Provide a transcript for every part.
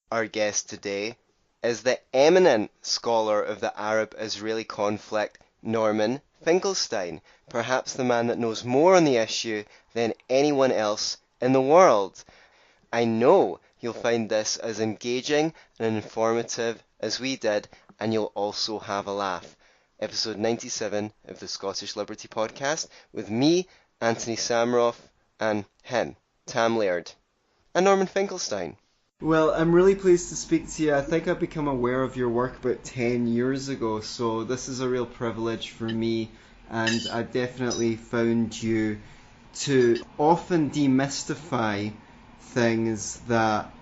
Our guest today is the eminent scholar of the Arab-Israeli conflict, Norman Finkelstein, perhaps the man that knows more on the issue than anyone else in the world. I know you'll find this as engaging and informative as we did, and you'll also have a laugh. Episode 97 of the Scottish Liberty Podcast with me, Anthony Samroff, and him, Tam Laird, and Norman Finkelstein. Well, I'm really pleased to speak to you. I think I've become aware of your work about 10 years ago, so this is a real privilege for me, and I definitely found you to often demystify things that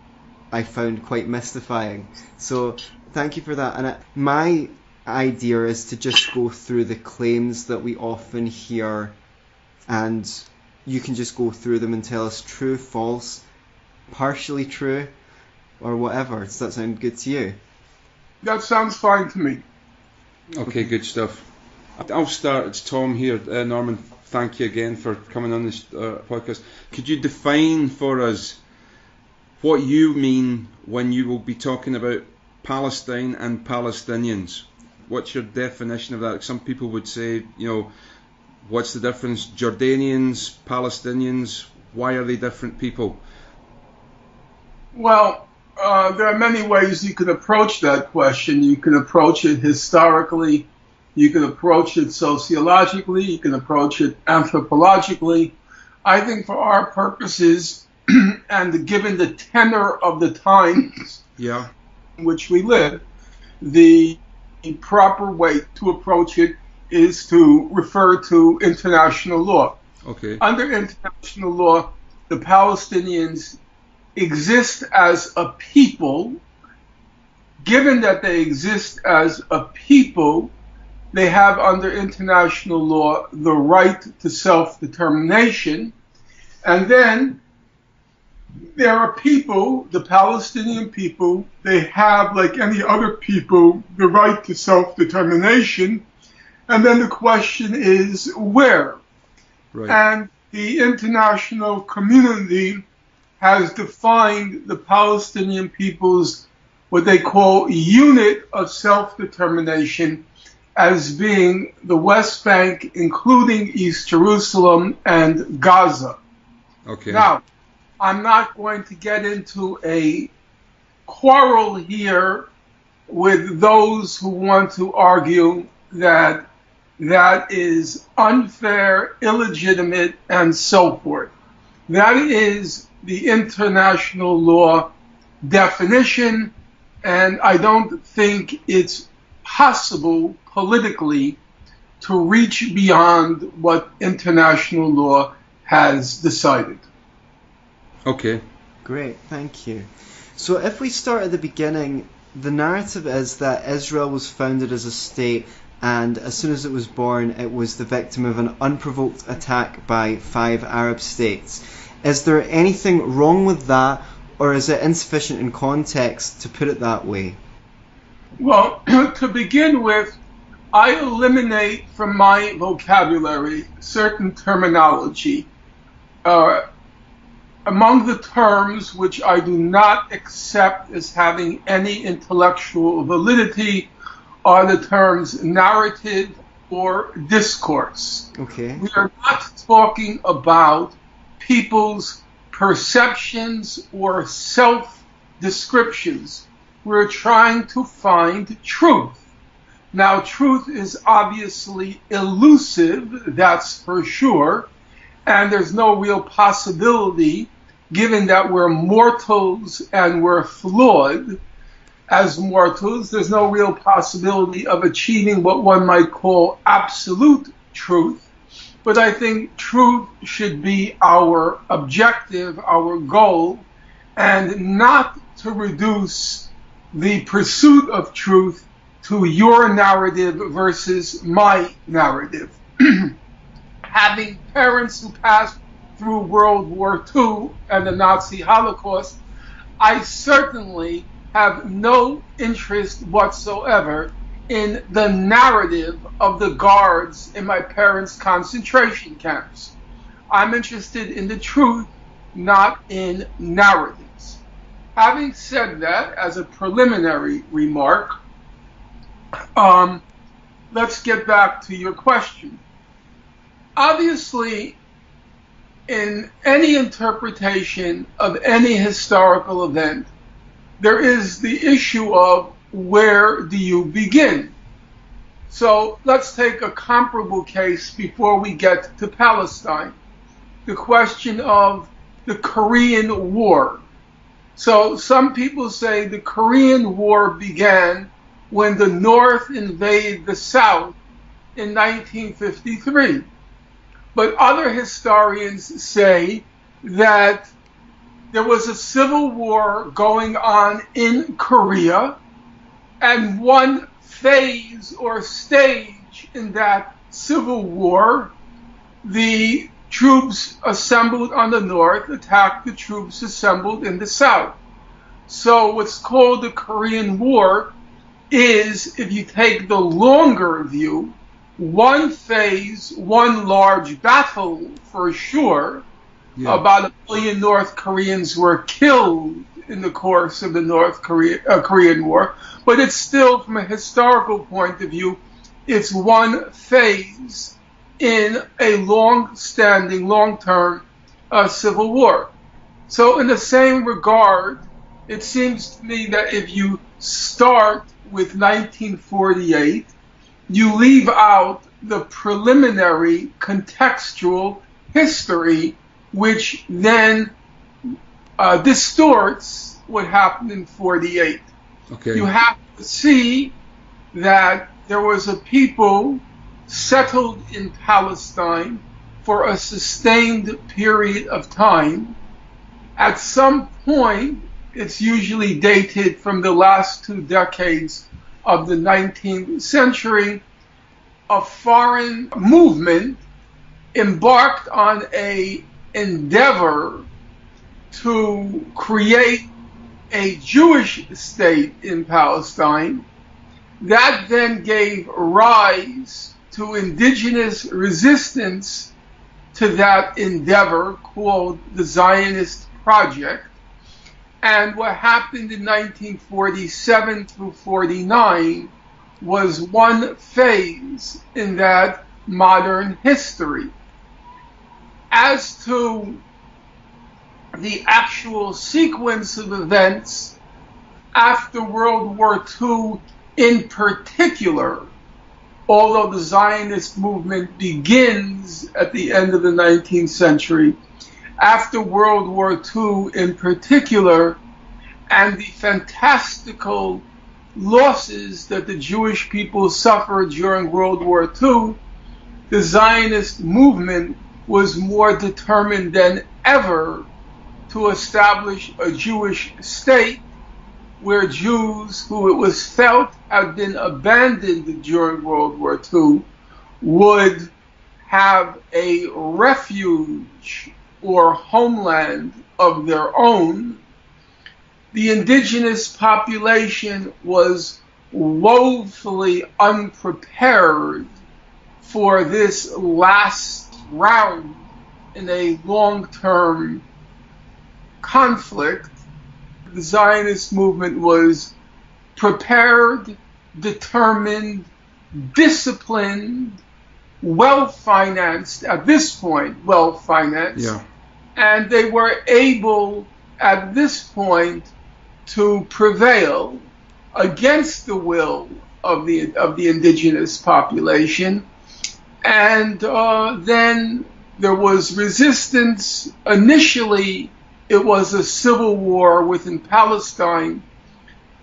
I found quite mystifying. So thank you for that. And my idea is to just go through the claims that we often hear, and you can just go through them and tell us true, false, partially true, or whatever. Does that sound good to you? That sounds fine to me. Okay, good stuff. I'll start. It's Tom here. Norman, thank you again for coming on this podcast. Could you define for us what you mean when you will be talking about Palestine and Palestinians? What's your definition of that? Some people would say, what's the difference? Jordanians, Palestinians, why are they different people? Well, there are many ways you can approach that question. You can approach it historically, you can approach it sociologically, you can approach it anthropologically. I think for our purposes, and given the tenor of the times in which we live, the proper way to approach it is to refer to international law. Okay. Under international law, the Palestinians exist as a people. Given that they exist as a people, they have under international law the right to self-determination. And then there are people, the Palestinian people, they have, like any other people, the right to self-determination. And then the question is where? Right. And the international community has defined the Palestinian people's what they call unit of self-determination as being the West Bank, including East Jerusalem and Gaza. Okay. Now, I'm not going to get into a quarrel here with those who want to argue that that is unfair, illegitimate, and so forth. That is the international law definition, and I don't think it's possible politically to reach beyond what international law has decided. Okay. Great, thank you. So if we start at the beginning, the narrative is that Israel was founded as a state, and as soon as it was born, it was the victim of an unprovoked attack by 5 Arab states. Is there anything wrong with that, or is it insufficient in context to put it that way? Well, to begin with, I eliminate from my vocabulary certain terminology. Among the terms which I do not accept as having any intellectual validity are the terms narrative or discourse. Okay. We are not talking about people's perceptions or self-descriptions. We're trying to find truth. Now, truth is obviously elusive, that's for sure, and there's no real possibility, given that we're mortals and we're flawed as mortals, there's no real possibility of achieving what one might call absolute truth. But I think truth should be our objective, our goal, and not to reduce the pursuit of truth to your narrative versus my narrative. Having parents who passed through World War II and the Nazi Holocaust, I certainly have no interest whatsoever in the narrative of the guards in my parents' concentration camps. I'm interested in the truth, not in narratives. Having said that, as a preliminary remark, let's get back to your question. Obviously, in any interpretation of any historical event, there is the issue of where do you begin? So let's take a comparable case before we get to Palestine. The question of the Korean War. So some people say the Korean War began when the North invaded the South in 1953. But other historians say that there was a civil war going on in Korea, and one phase or stage in that civil war, the troops assembled on the north attacked the troops assembled in the south. So what's called the Korean War is, if you take the longer view, one phase, one large battle for sure. Yeah. About 1 million North Koreans were killed in the course of the Korean War, but it's still, from a historical point of view, it's one phase in a long-standing, long-term civil war. So in the same regard, it seems to me that if you start with 1948, you leave out the preliminary contextual history, which then distorts what happened in 48. Okay. You have to see that there was a people settled in Palestine for a sustained period of time. At some point, it's usually dated from the last 2 decades of the 19th century, a foreign movement embarked on an endeavor to create a Jewish state in Palestine. That then gave rise to indigenous resistance to that endeavor called the Zionist Project. And what happened in 1947 through 49 was one phase in that modern history. As to the actual sequence of events after World War II in particular, although the Zionist movement begins at the end of the 19th century, after World War II in particular, and the fantastical losses that the Jewish people suffered during World War II, the Zionist movement was more determined than ever to establish a Jewish state where Jews, who it was felt had been abandoned during World War II, would have a refuge or homeland of their own. The indigenous population was woefully unprepared for this last round in a long-term conflict. The Zionist movement was prepared, determined, disciplined, well-financed, at this point, well-financed, and they were able, at this point, to prevail against the will of the indigenous population. And then there was resistance. Initially, it was a civil war within Palestine.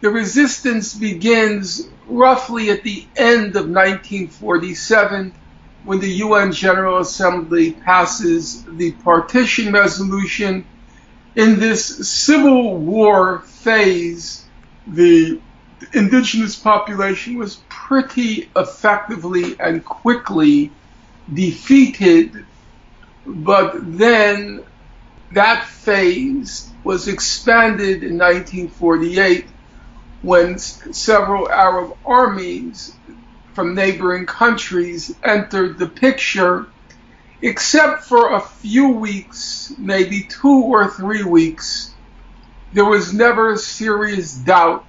The resistance begins roughly at the end of 1947, when the UN General Assembly passes the partition resolution. In this civil war phase, the indigenous population was pretty effectively and quickly defeated, but then that phase was expanded in 1948 when several Arab armies from neighboring countries entered the picture, except for a few weeks, maybe 2 or 3 weeks, there was never serious doubt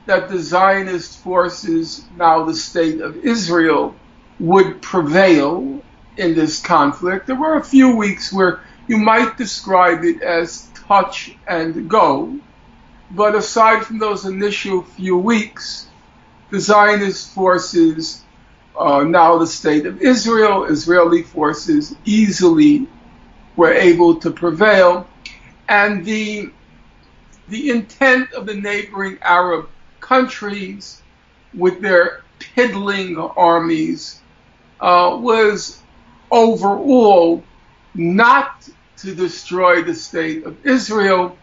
that the Zionist forces, now the state of Israel, would prevail in this conflict. There were a few weeks where you might describe it as touch and go, but aside from those initial few weeks, the Zionist forces, now the state of Israel, Israeli forces easily were able to prevail, and the intent of the neighboring Arab countries with their piddling armies was overall not to destroy the state of Israel,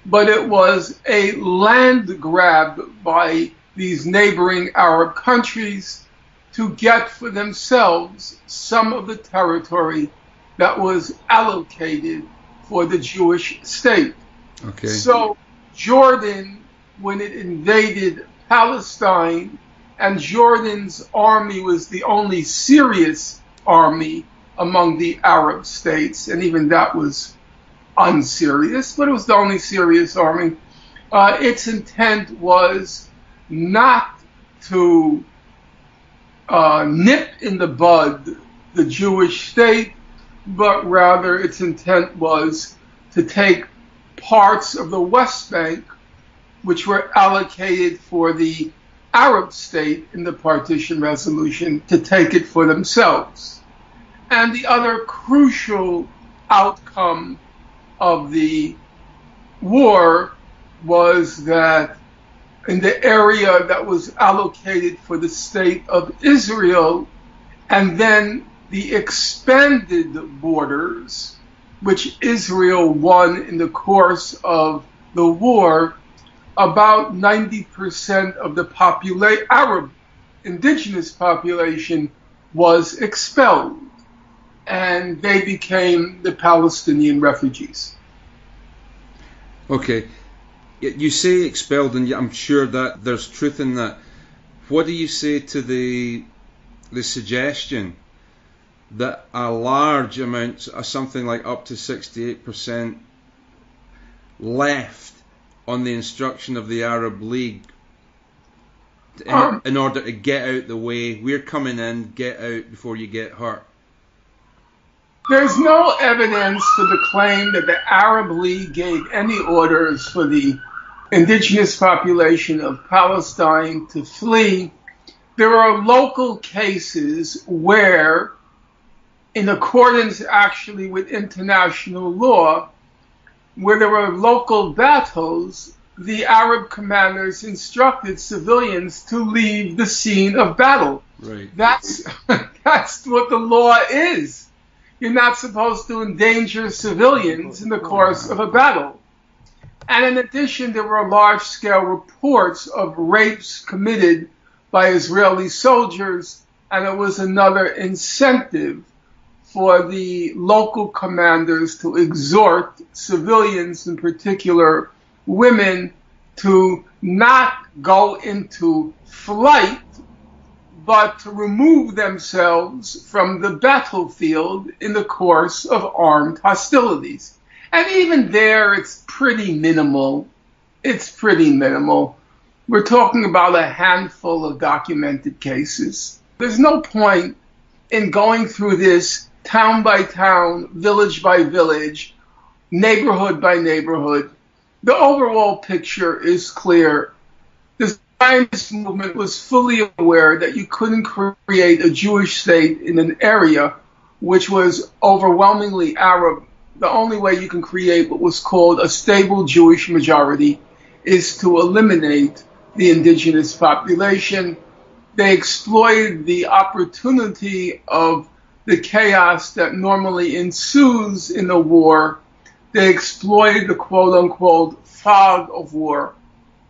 but it was a land grab by these neighboring Arab countries to get for themselves some of the territory that was allocated for the Jewish state. Okay. So Jordan, when it invaded Palestine, and Jordan's army was the only serious army among the Arab states, and even that was unserious, but it was the only serious army. Its intent was not to nip in the bud the Jewish state, but rather its intent was to take parts of the West Bank, which were allocated for the Arab state in the partition resolution, to take it for themselves. And the other crucial outcome of the war was that in the area that was allocated for the state of Israel, and then the expanded borders, which Israel won in the course of the war, about 90% of the Arab indigenous population was expelled, and they became the Palestinian refugees. Okay. You say expelled, and I'm sure that there's truth in that. What do you say to the suggestion that a large amount, something like up to 68%, left on the instruction of the Arab League in order to get out the way? We're coming in, get out before you get hurt. There's no evidence for the claim that the Arab League gave any orders for the indigenous population of Palestine to flee. There are local cases where, in accordance actually with international law, where there were local battles, the Arab commanders instructed civilians to leave the scene of battle. Right. That's what the law is. You're not supposed to endanger civilians in the course of a battle. And in addition, there were large-scale reports of rapes committed by Israeli soldiers, and it was another incentive for the local commanders to exhort civilians, in particular women, to not go into flight, but to remove themselves from the battlefield in the course of armed hostilities. And even there, it's pretty minimal. It's pretty minimal. We're talking about a handful of documented cases. There's no point in going through this town by town, village by village, neighborhood by neighborhood. The overall picture is clear. The Zionist movement was fully aware that you couldn't create a Jewish state in an area which was overwhelmingly Arab. The only way you can create what was called a stable Jewish majority is to eliminate the indigenous population. They exploited the opportunity of the chaos that normally ensues in a war. They exploited the quote-unquote fog of war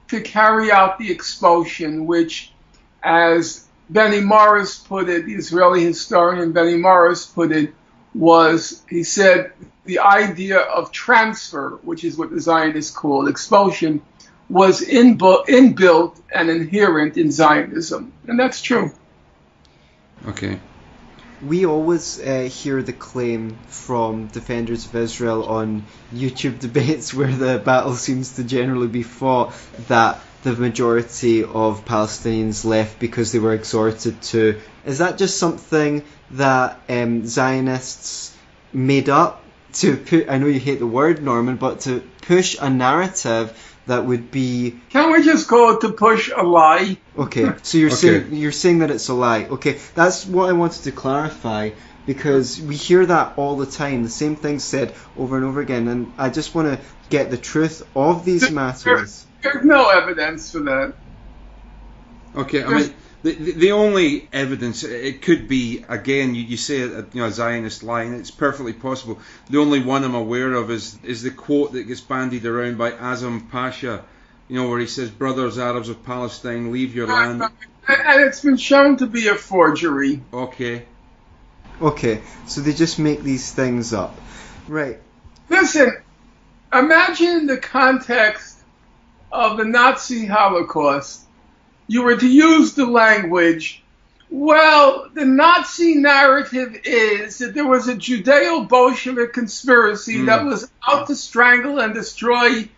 to carry out the expulsion, which, as Benny Morris put it, the Israeli historian Benny Morris put it, was, he said, the idea of transfer, which is what the Zionists call expulsion, was inbuilt and inherent in Zionism. And that's true. Okay. we always hear the claim from defenders of Israel on YouTube debates where the battle seems to generally be fought that the majority of Palestinians left because they were exhorted to. Is that just something that Zionists made up to put, I know you hate the word, Norman, but to push a narrative that would be... Can we just call it to push a lie? Okay, so you're saying that it's a lie. Okay, that's what I wanted to clarify, because we hear that all the time, the same thing said over and over again, and I just want to get the truth of these matters. There's no evidence for that. Okay, I mean, the only evidence, it could be, again, you say a Zionist lie, and it's perfectly possible. The only one I'm aware of is the quote that gets bandied around by Azam Pasha, where he says, "Brothers, Arabs of Palestine, leave your land." And it's been shown to be a forgery. Okay, so they just make these things up. Right. Listen, imagine the context of the Nazi Holocaust. You were to use the language, well, the Nazi narrative is that there was a Judeo-Bolshevik conspiracy that was out to strangle and destroy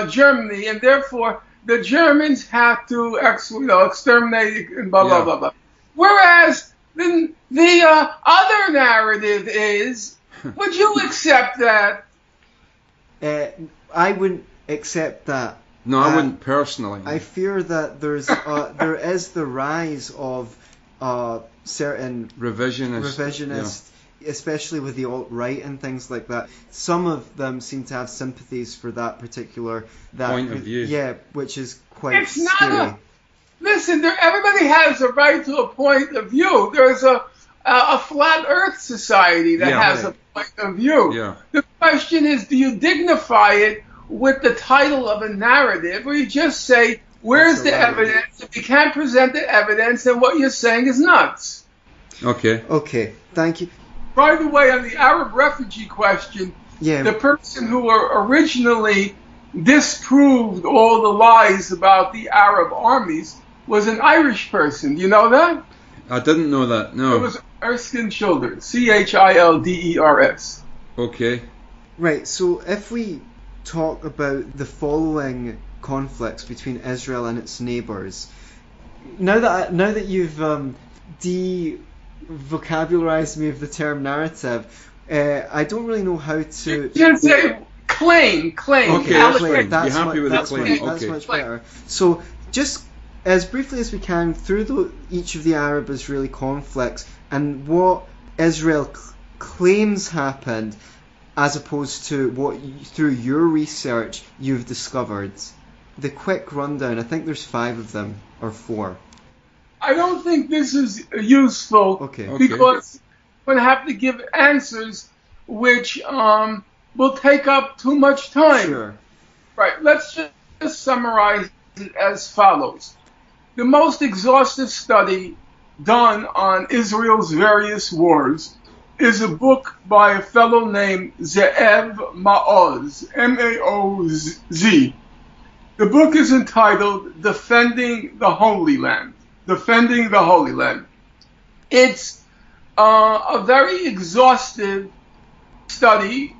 Germany, and therefore the Germans had to exterminate and blah, blah, blah, blah. Whereas the other narrative is, would you accept that? I wouldn't accept that. No, I wouldn't personally. I fear that there is the rise of certain revisionist, especially with the alt-right and things like that. Some of them seem to have sympathies for that particular point of view. Yeah, which is quite scary. Not listen, everybody has a right to a point of view. There's a flat Earth society that has a point of view. Yeah. The question is, do you dignify it with the title of a narrative, or you just say, where's the evidence? If you can't present the evidence, then what you're saying is nuts. Okay, thank you. By the way, on the Arab refugee question, the person who originally disproved all the lies about the Arab armies was an Irish person. Do you know that? I didn't know that, no. It was Erskine Childers, Childers. Okay. Right, so if we talk about the following conflicts between Israel and its neighbours. Now that you've de-vocabularised me of the term narrative, I don't really know how to... Just say claim. Okay, claim. You're happy with the claim. That's much better. So, just as briefly as we can, through each of the Arab-Israeli conflicts and what Israel claims happened, as opposed to what, through your research, you've discovered. The quick rundown, I think there's 5 of them, or 4. I don't think this is useful, because we're going to have to give answers which will take up too much time. Sure. Right, let's just summarize it as follows. The most exhaustive study done on Israel's various wars is a book by a fellow named Ze'ev Maoz, M-A-O-Z. The book is entitled Defending the Holy Land. Defending the Holy Land. It's a very exhaustive study,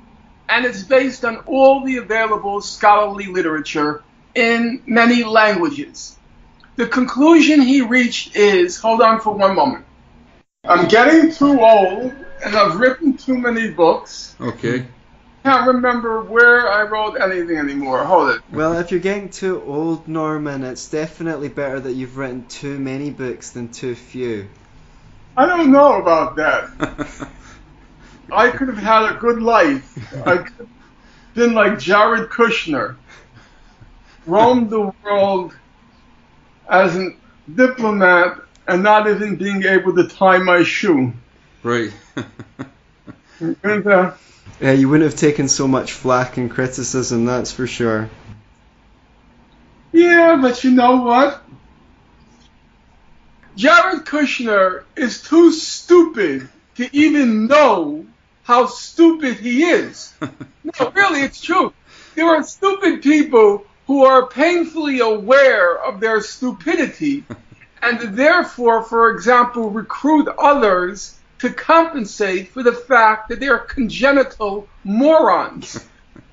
and it's based on all the available scholarly literature in many languages. The conclusion he reached is, hold on for one moment. I'm getting too old, and I've written too many books. Okay. Can't remember where I wrote anything anymore. Hold it. Well, if you're getting too old, Norman, it's definitely better that you've written too many books than too few. I don't know about that. I could have had a good life. I could have been like Jared Kushner. Roamed the world as a diplomat and not even being able to tie my shoe. Right. And, you wouldn't have taken so much flack and criticism, that's for sure. Yeah, but you know what? Jared Kushner is too stupid to even know how stupid he is. No, really, it's true. There are stupid people who are painfully aware of their stupidity and therefore, for example, recruit others to compensate for the fact that they're congenital morons.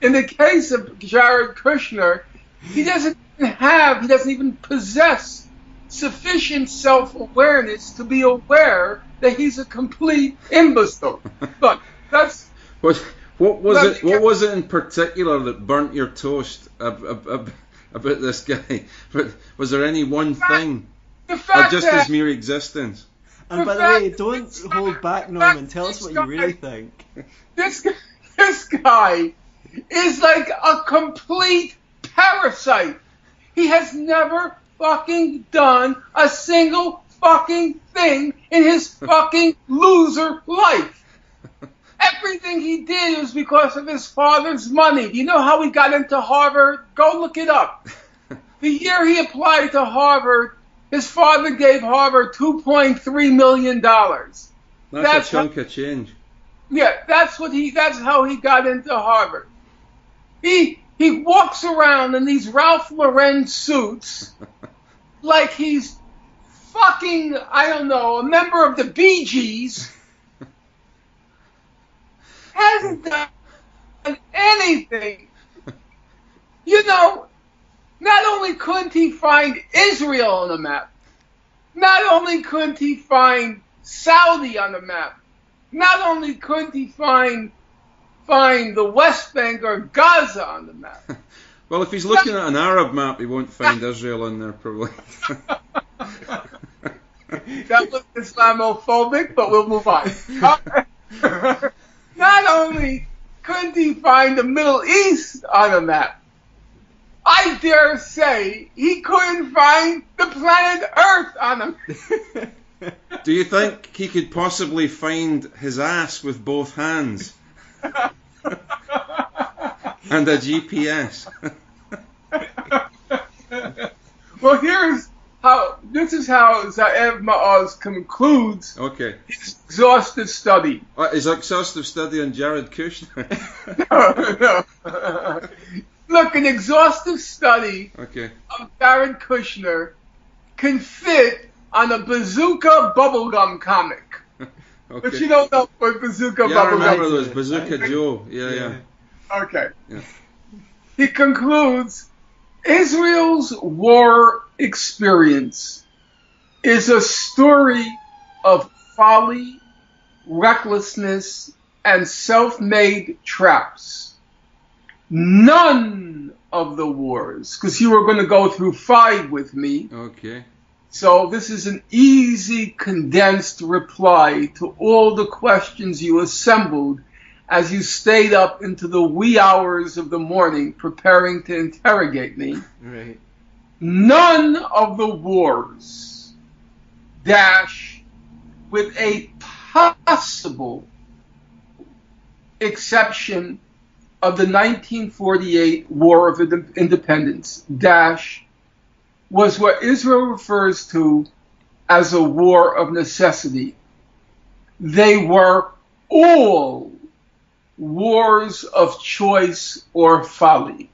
In the case of Jared Kushner, he doesn't even possess sufficient self-awareness to be aware that he's a complete imbecile. Look, that's... What was it in particular that burnt your toast about this guy? But was there any one thing, or just his mere existence? And by the way, don't hold back, Norman. Tell us what you really think. This guy is like a complete parasite. He has never fucking done a single fucking thing in his fucking loser life. Everything he did was because of his father's money. Do you know how he got into Harvard? Go look it up. The year he applied to Harvard, his father gave Harvard $2.3 million. That's a chunk of change. Yeah, that's how he got into Harvard. He walks around in these Ralph Lauren suits like he's fucking, I don't know, a member of the Bee Gees. Hasn't done anything. You know, not only couldn't he find Israel on the map, not only couldn't he find Saudi on the map, not only couldn't he find the West Bank or Gaza on the map. Well, if he's looking at an Arab map, he won't find Israel on there, probably. That was Islamophobic, but we'll move on. Not only couldn't he find the Middle East on a map, I dare say he couldn't find the planet Earth on a map. Do you think he could possibly find his ass with both hands? And a GPS? Well, this is how Zaev Ma'oz concludes his exhaustive study. His exhaustive study on Jared Kushner? No. Look, an exhaustive study of Jared Kushner can fit on a Bazooka bubblegum comic. But you don't know what Bazooka bubblegum is. Yeah, I remember those. Bazooka Joe. Yeah. Okay. Yeah. He concludes, Israel's war experience is a story of folly, recklessness, and self-made traps. None of the wars, because you were going to go through 5 with me. Okay. So this is an easy, condensed reply to all the questions you assembled as you stayed up into the wee hours of the morning preparing to interrogate me. Right. None of the wars, with a possible exception of the 1948 War of Independence, was what Israel refers to as a war of necessity. They were all wars of choice or folly.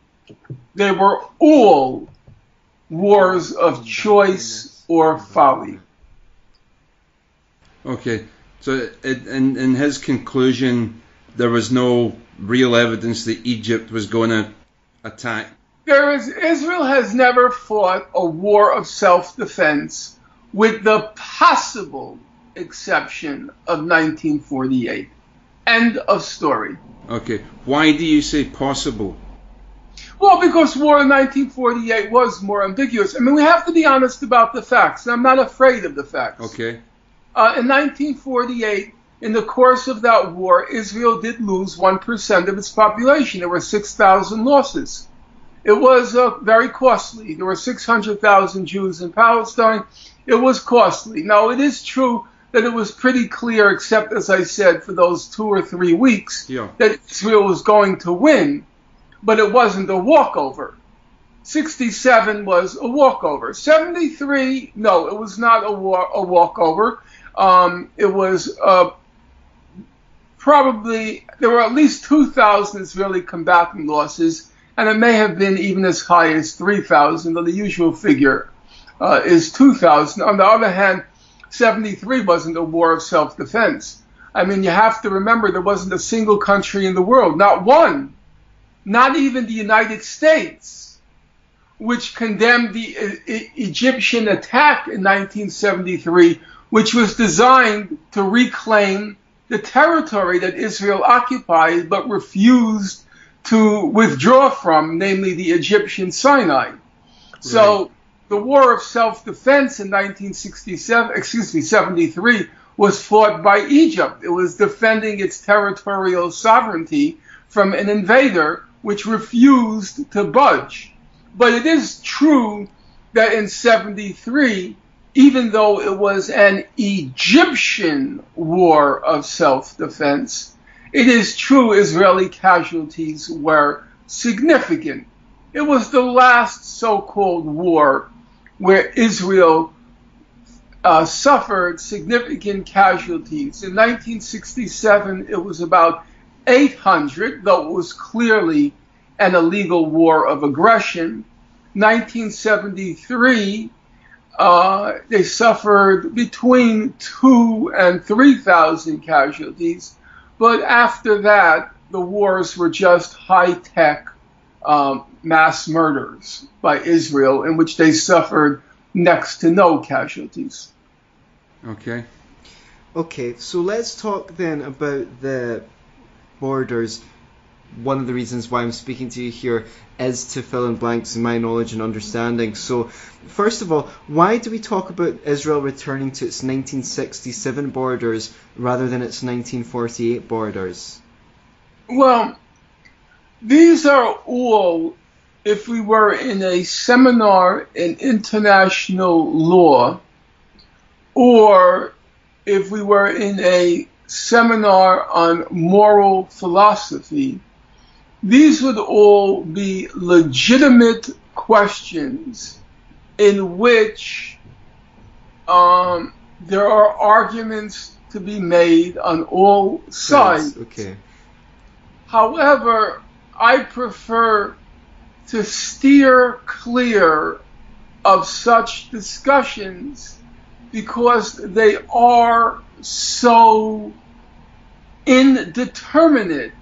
They were all wars of choice or folly. Okay, so in his conclusion, there was no real evidence that Egypt was going to attack. Israel has never fought a war of self-defense with the possible exception of 1948. End of story. Okay, why do you say possible? Well, because war in 1948 was more ambiguous. I mean, we have to be honest about the facts, and I'm not afraid of the facts. Okay. In 1948, in the course of that war, Israel did lose 1% of its population. There were 6,000 losses. It was very costly. There were 600,000 Jews in Palestine. It was costly. Now, it is true that it was pretty clear, except, as I said, for those 2 or 3 weeks, that Israel was going to win, but it wasn't a walkover. 67 was a walkover. 73, no, it was not a walkover. It was probably, there were at least 2,000 Israeli combatant losses, and it may have been even as high as 3,000, though the usual figure is 2,000. On the other hand, 73 wasn't a war of self-defense. I mean, you have to remember there wasn't a single country in the world, not one, not even the United States, which condemned the Egyptian attack in 1973, which was designed to reclaim the territory that Israel occupied but refused to withdraw from, namely the Egyptian Sinai. Right. So the war of self-defense in 73 was fought by Egypt. It was defending its territorial sovereignty from an invader which refused to budge. But it is true that in 73, even though it was an Egyptian war of self-defense, it is true Israeli casualties were significant. It was the last so-called war where Israel suffered significant casualties. In 1967, it was about 800, though it was clearly an illegal war of aggression. 1973, they suffered between 2,000 and 3,000 casualties. But after that, the wars were just high-tech mass murders by Israel, in which they suffered next to no casualties. Okay. Okay, so let's talk then about the borders. One of the reasons why I'm speaking to you here is to fill in blanks in my knowledge and understanding. So, first of all, why do we talk about Israel returning to its 1967 borders rather than its 1948 borders? Well, these are all, if we were in a seminar in international law, or if we were in a seminar on moral philosophy, these would all be legitimate questions in which there are arguments to be made on all sides. Yes, okay. However, I prefer to steer clear of such discussions because they are so indeterminate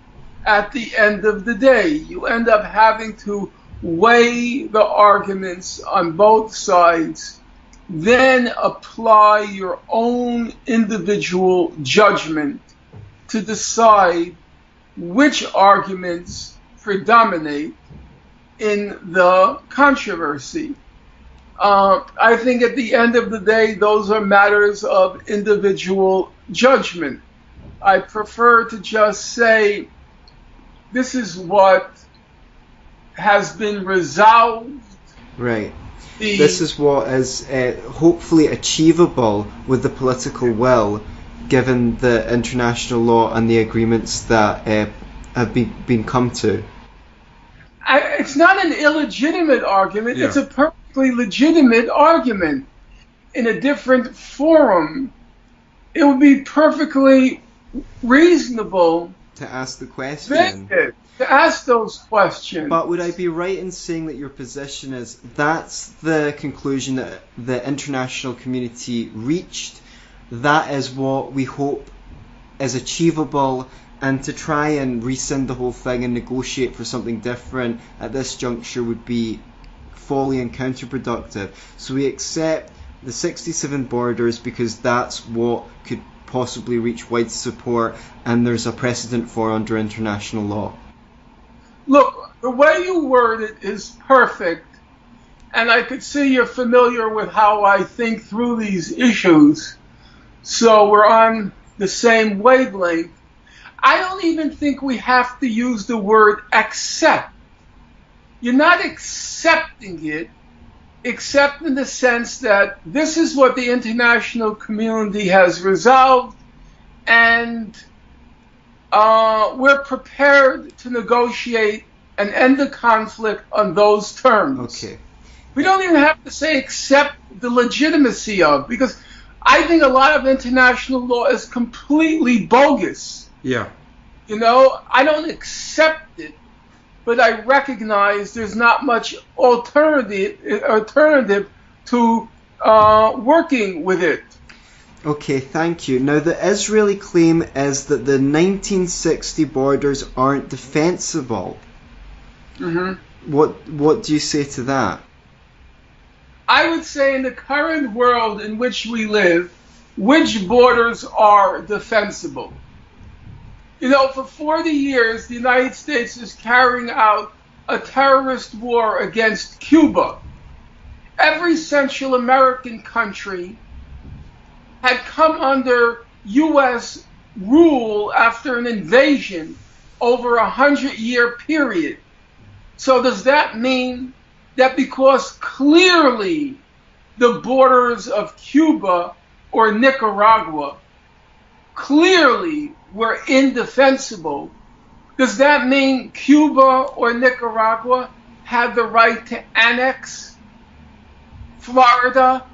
at the end of the day. You end up having to weigh the arguments on both sides, then apply your own individual judgment to decide which arguments predominate in the controversy. I think at the end of the day, those are matters of individual judgment. I prefer to just say, this is what has been resolved. Right. This is what is hopefully achievable with the political will, given the international law and the agreements that have been come to. It's not an illegitimate argument. Yeah. It's a perfectly legitimate argument in a different forum. It would be perfectly reasonable to ask the question. To ask those questions. But would I be right in saying that your position is that's the conclusion that the international community reached, that is what we hope is achievable, and to try and rescind the whole thing and negotiate for something different at this juncture would be folly and counterproductive. So we accept the 67 borders because that's what could possibly reach wide support and there's a precedent for under international law. Look, the way you word it is perfect, and I could see you're familiar with how I think through these issues, so we're on the same wavelength. I don't even think we have to use the word accept. You're not accepting it, except in the sense that this is what the international community has resolved, and we're prepared to negotiate and end the conflict on those terms. Okay. We don't even have to say accept the legitimacy of, because I think a lot of international law is completely bogus. Yeah. You know, I don't accept it, but I recognize there's not much alternative to working with it. Okay, thank you. Now, the Israeli claim is that the 1960 borders aren't defensible. Mm-hmm. What do you say to that? I would say in the current world in which we live, which borders are defensible? You know, for 40 years, the United States is carrying out a terrorist war against Cuba. Every Central American country had come under U.S. rule after an invasion over a 100-year period. So does that mean that because clearly the borders of Cuba or Nicaragua clearly were indefensible, does that mean Cuba or Nicaragua had the right to annex Florida,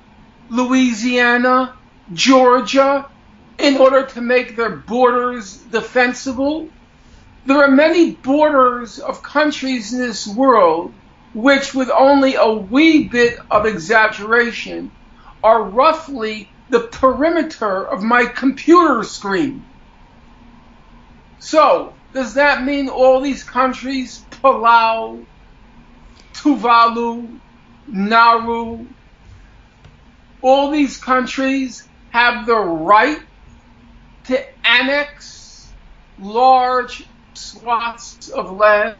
Louisiana, Georgia in order to make their borders defensible? There are many borders of countries in this world which, with only a wee bit of exaggeration, are roughly the perimeter of my computer screen. So, does that mean all these countries, Palau, Tuvalu, Nauru, all these countries have the right to annex large swaths of land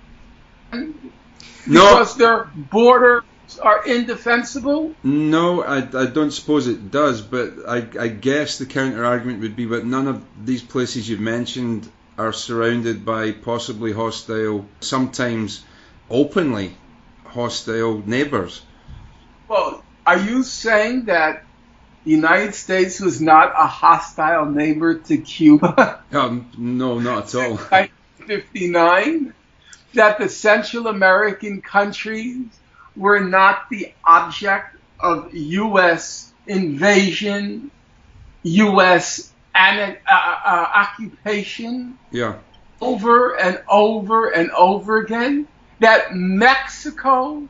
because their borders are indefensible? No, I don't suppose it does, but I guess the counter-argument would be that none of these places you've mentioned are surrounded by possibly hostile, sometimes openly hostile neighbours. Well, are you saying that the United States was not a hostile neighbor to Cuba? No, not at all. 1959? That the Central American countries were not the object of U.S. invasion, U.S. occupation over and over and over again? That Mexico,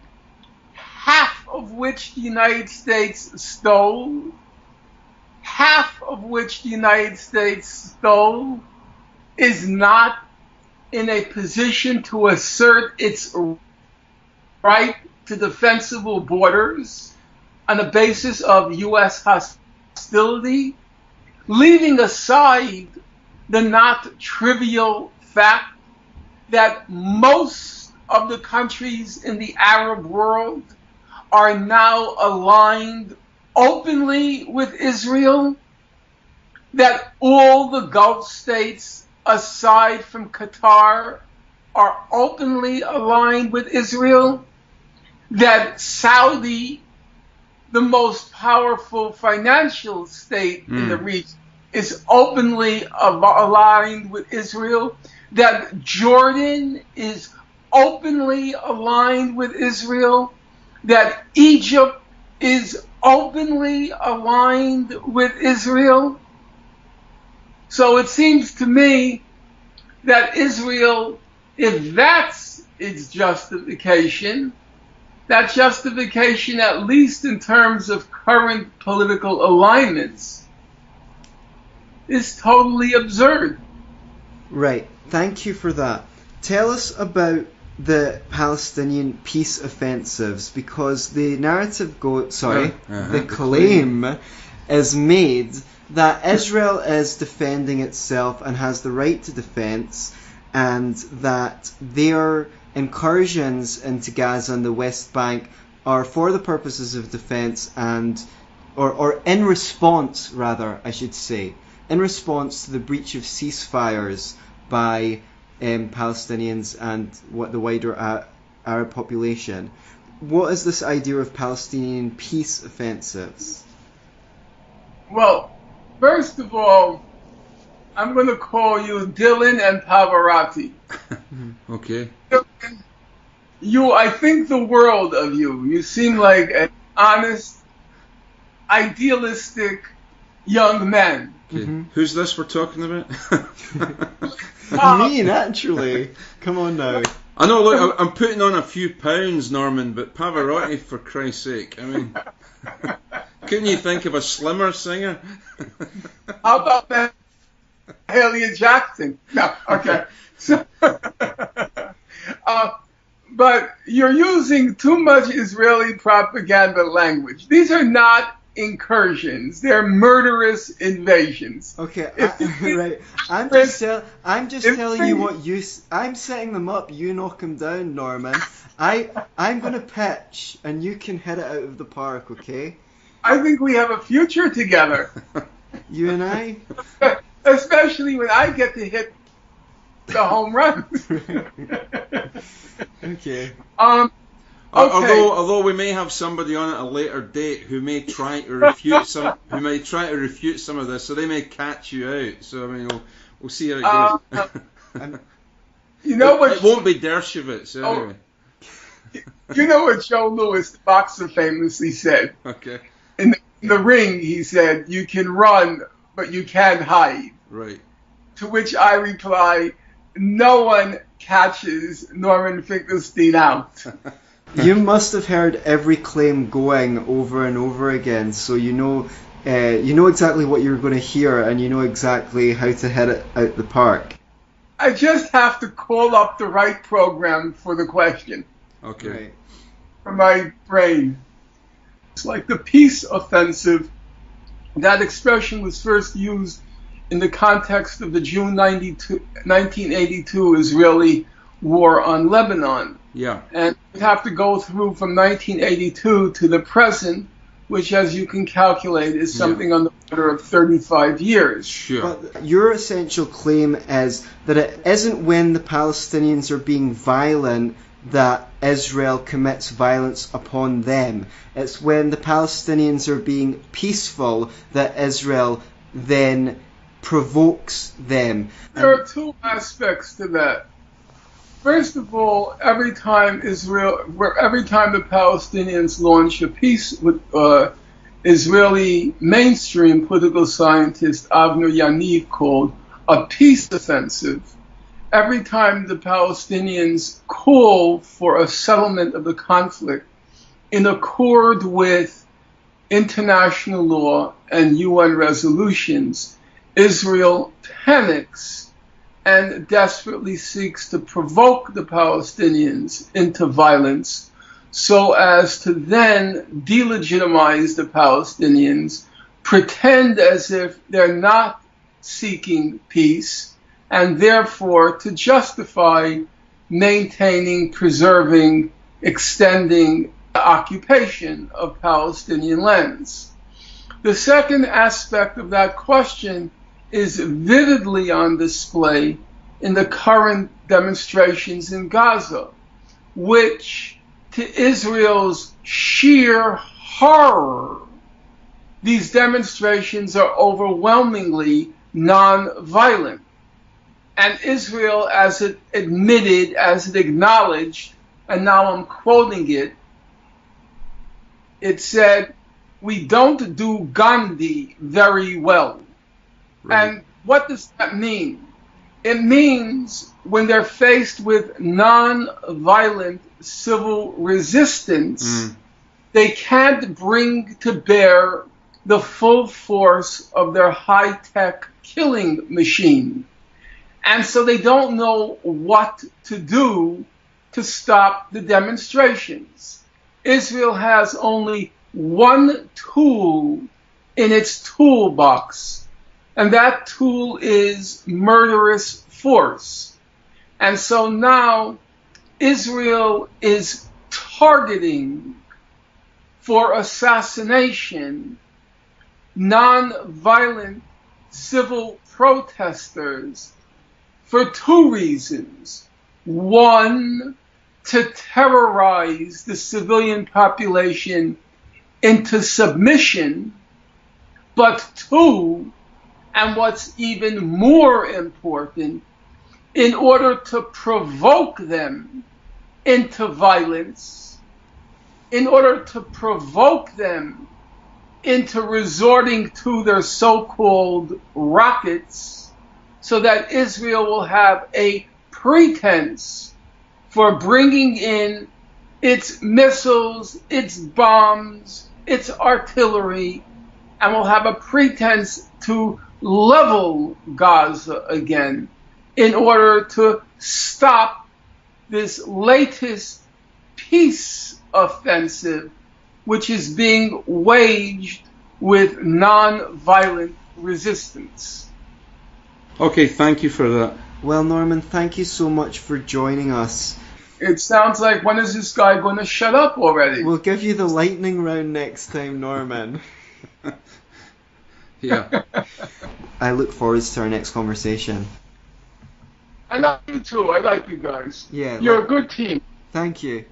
half of which the United States stole, is not in a position to assert its right to defensible borders on the basis of U.S. hostility, leaving aside the not trivial fact that most of the countries in the Arab world are now aligned openly with Israel, that all the Gulf states, aside from Qatar, are openly aligned with Israel, that Saudi, the most powerful financial state in the region, is openly aligned with Israel, that Jordan is openly aligned with Israel, that Egypt is openly aligned with Israel. So it seems to me that Israel, if that's its justification, that justification, at least in terms of current political alignments, is totally absurd. Right. Thank you for that. Tell us about the Palestinian peace offensives, because the narrative the claim is made that Israel is defending itself and has the right to defense, and that their incursions into Gaza and the West Bank are for the purposes of defense or in response, rather, I should say, in response to the breach of ceasefires by Palestinians and the wider Arab population. What is this idea of Palestinian peace offensives? Well, first of all, I'm going to call you Dylan and Pavarotti. Okay. I think the world of you. You seem like an honest, idealistic young man. Okay. Mm-hmm. Who's this we're talking about? Me, naturally. Come on now. I know, look, I'm putting on a few pounds, Norman, but Pavarotti, for Christ's sake. I mean, Couldn't you think of a slimmer singer? How about that? Mahalia Jackson. No, okay. So, but you're using too much Israeli propaganda language. These are not incursions; they're murderous invasions. Okay, right. I'm just telling you what you. I'm setting them up. You knock them down, Norman. I'm gonna pitch, and you can hit it out of the park. Okay? I think we have a future together. You and I. Especially when I get to hit the home run. Okay. Okay. Although we may have somebody on at a later date who may try to refute some of this, so they may catch you out. So I mean, we'll see how it goes. You know what? It won't be Dershowitz anyway. You know what Joe Louis, the boxer, famously said? Okay. In the ring, he said, "You can run, but you can't hide." Right. To which I reply, "No one catches Norman Finkelstein out." You must have heard every claim going over and over again, so you know exactly what you're going to hear, and you know exactly how to hit it out the park. I just have to call up the right program for the question. Okay. Right. For my brain. It's like the peace offensive. That expression was first used in the context of the June 1982 Israeli war on Lebanon. Yeah. And we have to go through from 1982 to the present, which, as you can calculate, is something on the order of 35 years. Sure. But your essential claim is that it isn't when the Palestinians are being violent that Israel commits violence upon them. It's when the Palestinians are being peaceful that Israel then provokes them. There are two aspects to that. First of all, every time the Palestinians launch a peace with Israeli mainstream political scientist Avner Yaniv called a peace offensive, every time the Palestinians call for a settlement of the conflict in accord with international law and UN resolutions, Israel panics and desperately seeks to provoke the Palestinians into violence so as to then delegitimize the Palestinians, pretend as if they're not seeking peace, and therefore to justify maintaining, preserving, extending the occupation of Palestinian lands. The second aspect of that question is vividly on display in the current demonstrations in Gaza, which, to Israel's sheer horror, these demonstrations are overwhelmingly non-violent. And Israel, as it admitted, as it acknowledged, and now I'm quoting it, it said, "We don't do Gandhi very well." Right. And what does that mean? It means when they're faced with non-violent civil resistance, they can't bring to bear the full force of their high-tech killing machine. And so they don't know what to do to stop the demonstrations. Israel has only one tool in its toolbox, and that tool is murderous force. And so now Israel is targeting for assassination non-violent civil protesters for two reasons. One, to terrorize the civilian population into submission, but two, and what's even more important, in order to provoke them into violence, in order to provoke them into resorting to their so-called rockets, so that Israel will have a pretense for bringing in its missiles, its bombs, its artillery and will have a pretense to level Gaza again in order to stop this latest peace offensive, which is being waged with non-violent resistance. Okay, thank you for that. Well, Norman, thank you so much for joining us. It sounds like, when is this guy going to shut up already? We'll give you the lightning round next time, Norman. Yeah. I look forward to our next conversation. I like you too. I like you guys. Yeah. You're a good team. Thank you.